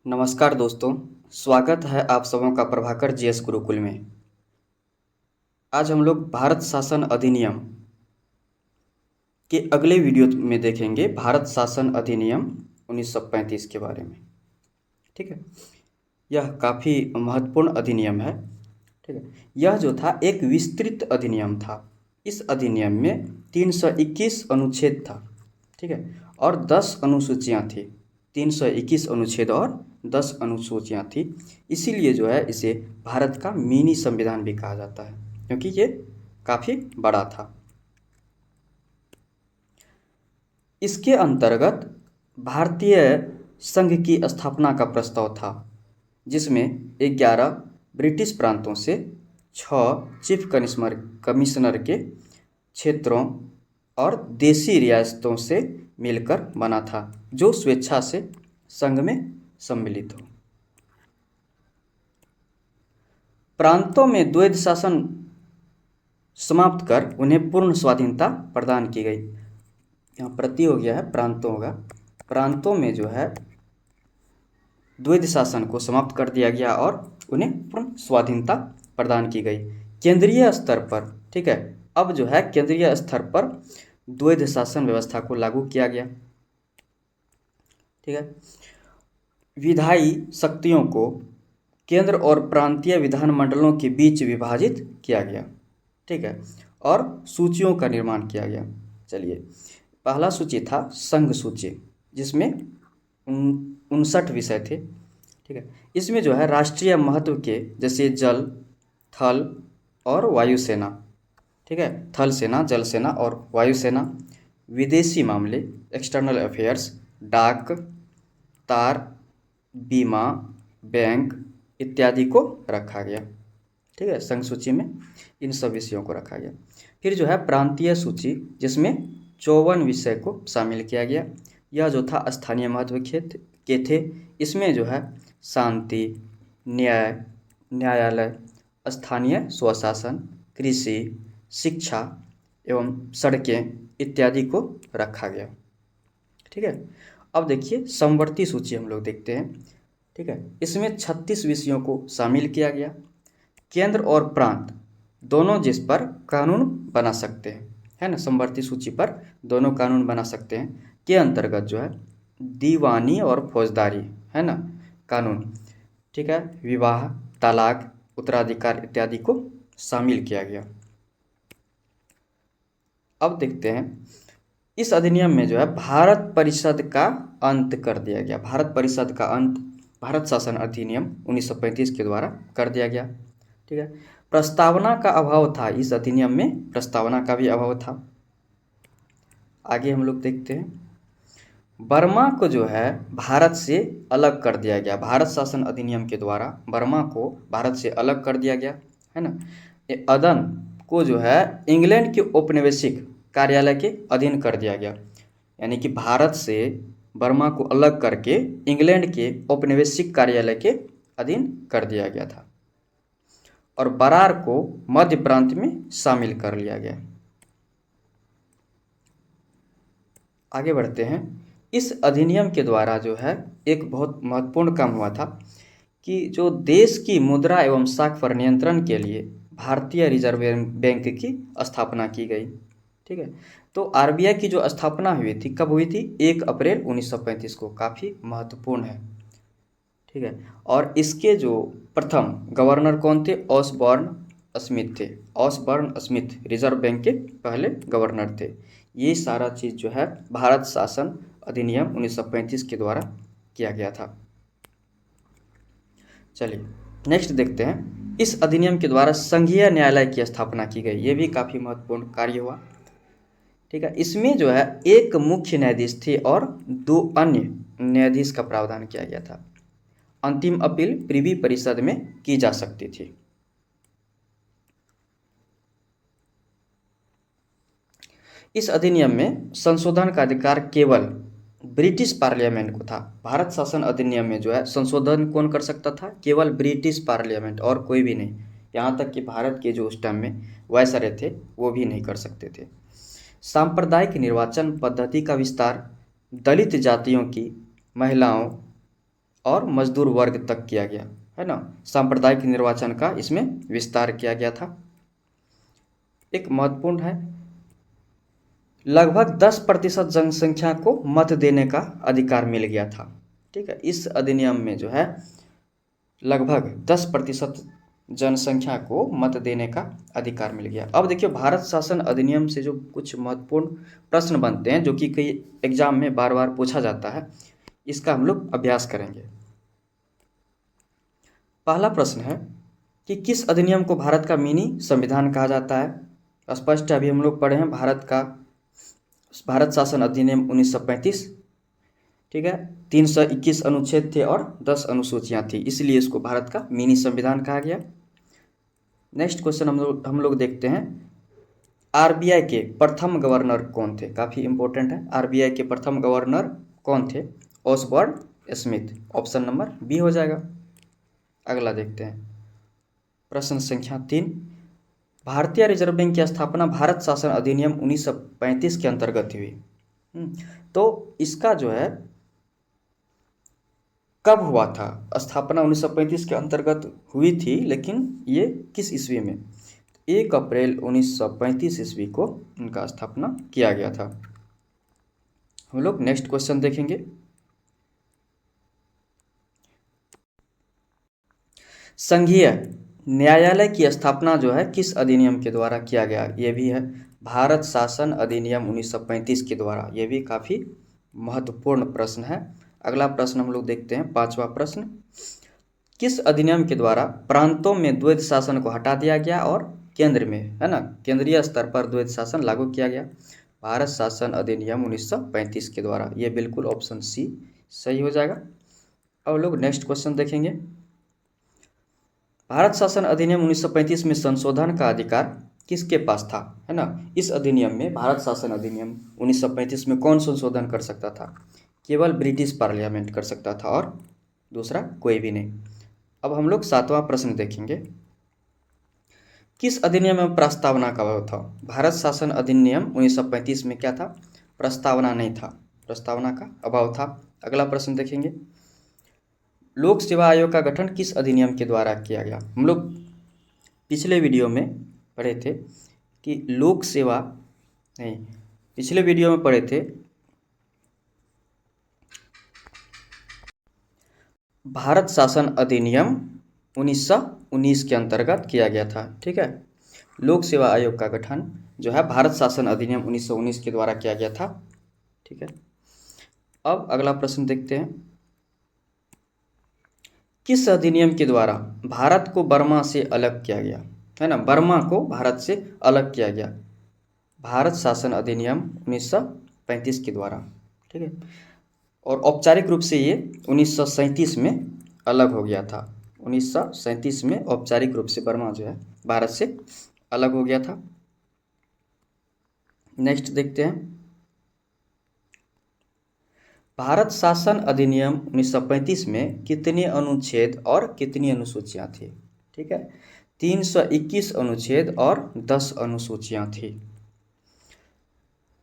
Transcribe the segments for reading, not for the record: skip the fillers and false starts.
नमस्कार दोस्तों, स्वागत है आप सबों का प्रभाकर जीएस गुरुकुल में। आज हम लोग भारत शासन अधिनियम के अगले वीडियो में देखेंगे भारत शासन अधिनियम 1935 के बारे में। ठीक है, यह काफ़ी महत्वपूर्ण अधिनियम है। ठीक है, यह जो था एक विस्तृत अधिनियम था। इस अधिनियम में 321 अनुच्छेद था। ठीक है, और 10 अनुसूचियाँ थी। 321 अनुच्छेद और 10 अनुसूचियाँ थी। इसीलिए जो है इसे भारत का मिनी संविधान भी कहा जाता है, क्योंकि ये काफ़ी बड़ा था। इसके अंतर्गत भारतीय संघ की स्थापना का प्रस्ताव था, जिसमें 11 ब्रिटिश प्रांतों से 6 चीफ कमिश्नर के क्षेत्रों और देशी रियासतों से मिलकर बना था, जो स्वेच्छा से संघ में सम्मिलित हो। प्रांतों में द्वैध शासन समाप्त कर उन्हें पूर्ण स्वाधीनता प्रदान की गई। यहाँ प्रति हो गया है, प्रांतों होगा। प्रांतों में जो है द्वैध शासन को समाप्त कर दिया गया और उन्हें पूर्ण स्वाधीनता प्रदान की गई। केंद्रीय स्तर पर, ठीक है, अब जो है केंद्रीय स्तर पर द्वैध शासन व्यवस्था को लागू किया गया। ठीक है, विधायी शक्तियों को केंद्र और प्रांतीय विधानमंडलों के बीच विभाजित किया गया। ठीक है, और सूचियों का निर्माण किया गया। चलिए, पहला सूची था संघ सूची, जिसमें 59 विषय थे। ठीक है, इसमें जो है राष्ट्रीय महत्व के जैसे जल, थल और वायुसेना, ठीक है, थल सेना, जल सेना और वायुसेना, विदेशी मामले, एक्सटर्नल अफेयर्स, डाक, तार, बीमा, बैंक इत्यादि को रखा गया। ठीक है, संघ सूची में इन सब विषयों को रखा गया। फिर जो है प्रांतीय सूची, जिसमें 54 विषय को शामिल किया गया। यह जो था स्थानीय महत्व के थे। इसमें जो है शांति, न्याय, न्यायालय, स्थानीय स्वशासन, कृषि, शिक्षा एवं सड़कें इत्यादि को रखा गया। ठीक है, अब देखिए समवर्ती सूची हम लोग देखते हैं। ठीक है, इसमें 36 विषयों को शामिल किया गया। केंद्र और प्रांत दोनों जिस पर कानून बना सकते हैं, है ना, समवर्ती सूची पर दोनों कानून बना सकते हैं, के अंतर्गत जो है दीवानी और फौजदारी, है ना, कानून, ठीक है, विवाह, तलाक, उत्तराधिकार इत्यादि को शामिल किया गया। अब देखते हैं इस अधिनियम में जो है भारत परिषद का अंत कर दिया गया। भारत परिषद का अंत भारत शासन अधिनियम 1935 के द्वारा कर दिया गया। ठीक है, प्रस्तावना का अभाव था। इस अधिनियम में प्रस्तावना का भी अभाव था। आगे हम लोग देखते हैं, बर्मा को जो है भारत से अलग कर दिया गया। भारत शासन अधिनियम के द्वारा बर्मा को भारत से अलग कर दिया गया, है ना। अदन को जो है इंग्लैंड के औपनिवेशिक कार्यालय के अधीन कर दिया गया। यानी कि भारत से बर्मा को अलग करके इंग्लैंड के औपनिवेशिक कार्यालय के अधीन कर दिया गया था, और बरार को मध्य प्रांत में शामिल कर लिया गया। आगे बढ़ते हैं। इस अधिनियम के द्वारा जो है एक बहुत महत्वपूर्ण काम हुआ था कि जो देश की मुद्रा एवं साख पर नियंत्रण के लिए भारतीय रिजर्व बैंक की स्थापना की गई। ठीक है, तो आरबीआई की जो स्थापना हुई थी, कब हुई थी? 1 अप्रैल 1935 को। काफ़ी महत्वपूर्ण है। ठीक है, और इसके जो प्रथम गवर्नर कौन थे? ऑसबॉर्न स्मिथ थे। ऑसबॉर्न स्मिथ रिजर्व बैंक के पहले गवर्नर थे। ये सारा चीज़ जो है भारत शासन अधिनियम 1935 के द्वारा किया गया था। चलिए नेक्स्ट देखते हैं। इस अधिनियम के द्वारा संघीय न्यायालय की स्थापना की गई। ये भी काफ़ी महत्वपूर्ण कार्य हुआ। ठीक है, इसमें जो है एक मुख्य न्यायाधीश थे और 2 अन्य न्यायाधीश का प्रावधान किया गया था। अंतिम अपील प्रिवी परिषद में की जा सकती थी। इस अधिनियम में संशोधन का अधिकार केवल ब्रिटिश पार्लियामेंट को था। भारत शासन अधिनियम में जो है संशोधन कौन कर सकता था? केवल ब्रिटिश पार्लियामेंट, और कोई भी नहीं। यहाँ तक कि भारत के जो उस टाइम में वायसराय थे वो भी नहीं कर सकते थे। सांप्रदायिक निर्वाचन पद्धति का विस्तार, दलित जातियों की, महिलाओं, और मजदूर वर्ग तक किया गया, है ना। सांप्रदायिक निर्वाचन का इसमें विस्तार किया गया था। एक महत्वपूर्ण है, लगभग 10% जनसंख्या को मत देने का अधिकार मिल गया था। ठीक है, इस अधिनियम में जो है लगभग 10% जनसंख्या को मत देने का अधिकार मिल गया। अब देखिए, भारत शासन अधिनियम से जो कुछ महत्वपूर्ण प्रश्न बनते हैं, जो कि कई एग्जाम में बार बार पूछा जाता है, इसका हम लोग अभ्यास करेंगे। पहला प्रश्न है कि किस अधिनियम को भारत का मिनी संविधान कहा जाता है। स्पष्ट है, अभी हम लोग पढ़े हैं भारत शासन अधिनियम 1935। ठीक है, 321 अनुच्छेद थे और 10 अनुसूचियां थी, इसलिए इसको भारत का मिनी संविधान कहा गया। नेक्स्ट क्वेश्चन हम लोग देखते हैं, आरबीआई के प्रथम गवर्नर कौन थे। काफ़ी इंपॉर्टेंट है, आरबीआई के प्रथम गवर्नर कौन थे। Osborne Smith, option number B हो जाएगा। अगला देखते हैं, प्रश्न संख्या 3, भारतीय रिजर्व बैंक की स्थापना भारत शासन अधिनियम 1935 के अंतर्गत हुई। तो इसका जो है कब हुआ था। स्थापना 1935 के अंतर्गत हुई थी, लेकिन ये किस ईस्वी में। 1 अप्रैल 1935 ईस्वी को इनका स्थापना किया गया था। हम लोग नेक्स्ट क्वेश्चन देखेंगे, संघीय न्यायालय की स्थापना जो है किस अधिनियम के द्वारा किया गया। ये भी है भारत शासन अधिनियम 1935 के द्वारा। ये भी काफ़ी महत्वपूर्ण प्रश्न है। अगला प्रश्न हम लोग देखते हैं, 5वां प्रश्न, किस अधिनियम के द्वारा प्रांतों में द्वैध शासन को हटा दिया गया और केंद्र में, है ना, केंद्रीय स्तर पर द्वैध शासन लागू किया गया। भारत शासन अधिनियम 1935 के द्वारा। ये बिल्कुल ऑप्शन सी सही हो जाएगा। अब लोग नेक्स्ट क्वेश्चन देखेंगे, भारत शासन अधिनियम 1935 में संशोधन का अधिकार किसके पास था, है ना। इस अधिनियम में, भारत शासन अधिनियम 1935 में कौन संशोधन कर सकता था। केवल ब्रिटिश पार्लियामेंट कर सकता था और दूसरा कोई भी नहीं। अब हम लोग 7वां प्रश्न देखेंगे, किस अधिनियम में प्रस्तावना का अभाव था। भारत शासन अधिनियम 1935 में क्या था, प्रस्तावना नहीं था, प्रस्तावना का अभाव था। अगला प्रश्न देखेंगे, लोक सेवा आयोग का गठन किस अधिनियम के द्वारा किया गया। हम लोग पिछले वीडियो में पढ़े थे कि लोक सेवा नहीं, पिछले वीडियो में पढ़े थे भारत शासन अधिनियम 1919 के अंतर्गत किया गया था। ठीक है, लोक सेवा आयोग का गठन जो है भारत शासन अधिनियम 1919 के द्वारा किया गया था। ठीक है, अब अगला प्रश्न देखते हैं, किस अधिनियम के द्वारा भारत को बर्मा से अलग किया गया, है ना। बर्मा को भारत से अलग किया गया भारत शासन अधिनियम 1935 के द्वारा। ठीक है, और औपचारिक रूप से ये 1937 में अलग हो गया था। 1937 में औपचारिक रूप से बर्मा जो है भारत से अलग हो गया था। नेक्स्ट देखते हैं, भारत शासन अधिनियम 1935 में कितने अनुच्छेद और कितनी अनुसूचियां थी। ठीक है, 321 अनुच्छेद और 10 अनुसूचियां थी।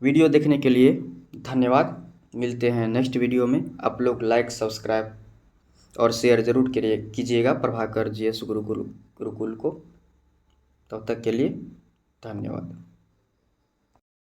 वीडियो देखने के लिए धन्यवाद। मिलते हैं नेक्स्ट वीडियो में। आप लोग लाइक, सब्सक्राइब और शेयर जरूर कीजिएगा प्रभाकर जीएस गुरुकुल को। तब तक के लिए धन्यवाद।